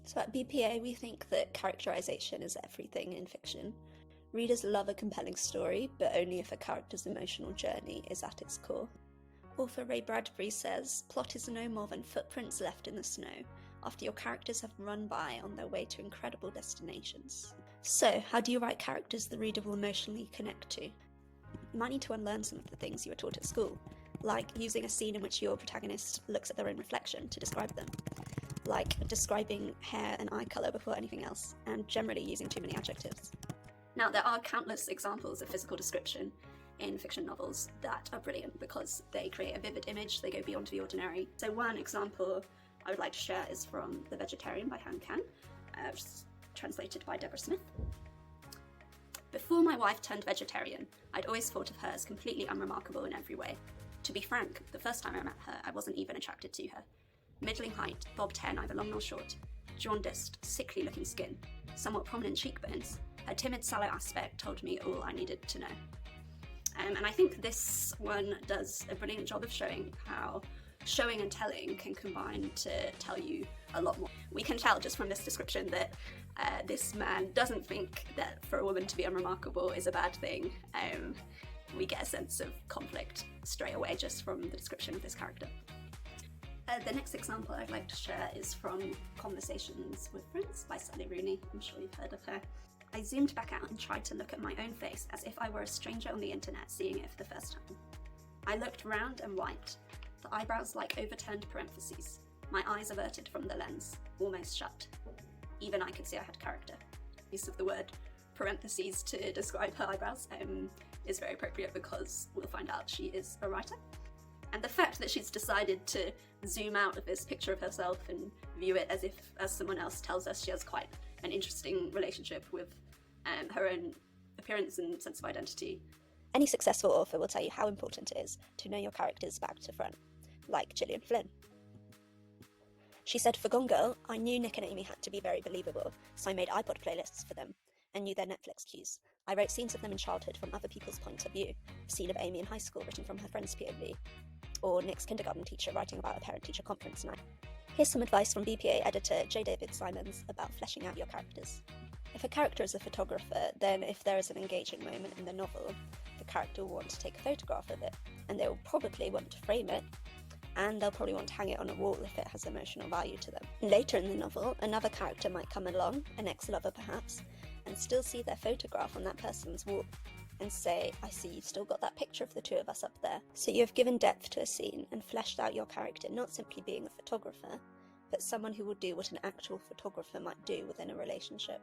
So at BPA, we think that characterization is everything in fiction. Readers love a compelling story, but only if a character's emotional journey is at its core. Author Bradbury says, "Plot is no more than footprints left in the snow, after your characters have run by on their way to incredible destinations." So, how do you write characters the reader will emotionally connect to? You might need to unlearn some of the things you were taught at school, like using a scene in which your protagonist looks at their own reflection to describe them, like describing hair and eye colour before anything else, and generally using too many adjectives. Now, there are countless examples of physical description in fiction novels that are brilliant because they create a vivid image, they go beyond the ordinary. So one example I would like to share is from The Vegetarian by Kang, translated by Deborah Smith. "Before my wife turned vegetarian, I'd always thought of her as completely unremarkable in every way. To be frank, the first time I met her, I wasn't even attracted to her. Middling height, bobbed hair neither long nor short, jaundiced, sickly looking skin, somewhat prominent cheekbones. Her timid, sallow aspect told me all I needed to know." And I think this one does a brilliant job of showing how showing and telling can combine to tell you a lot more. We can tell just from this description that this man doesn't think that for a woman to be unremarkable is a bad thing. We get a sense of conflict straight away just from the description of this character. The next example I'd like to share is from Conversations with Friends by Rooney. I'm sure you've heard of her. "I zoomed back out and tried to look at my own face as if I were a stranger on the internet seeing it for the first time. I looked round and white, the eyebrows like overturned parentheses, my eyes averted from the lens, almost shut. Even I could see I had character." Use of the word parentheses to describe her eyebrows is very appropriate because we'll find out she is a writer. And the fact that she's decided to zoom out of this picture of herself and view it as someone else tells us she has quite an interesting relationship with her own appearance and sense of identity. Any successful author will tell you how important it is to know your characters back to front, like Gillian Flynn. She said, "For Gone Girl, I knew Nick and Amy had to be very believable, so I made iPod playlists for them and knew their Netflix cues. I wrote scenes of them in childhood from other people's point of view, a scene of Amy in high school written from her friend's POV, or Nick's kindergarten teacher writing about a parent-teacher conference night." Here's some advice from BPA editor J. David Simons about fleshing out your characters. If a character is a photographer, then if there is an engaging moment in the novel, the character will want to take a photograph of it, and they will probably want to frame it, and they'll probably want to hang it on a wall if it has emotional value to them. Later in the novel, another character might come along, an ex-lover perhaps, and still see their photograph on that person's wall, and say, "I see you've still got that picture of the two of us up there." So you have given depth to a scene and fleshed out your character not simply being a photographer, but someone who will do what an actual photographer might do within a relationship.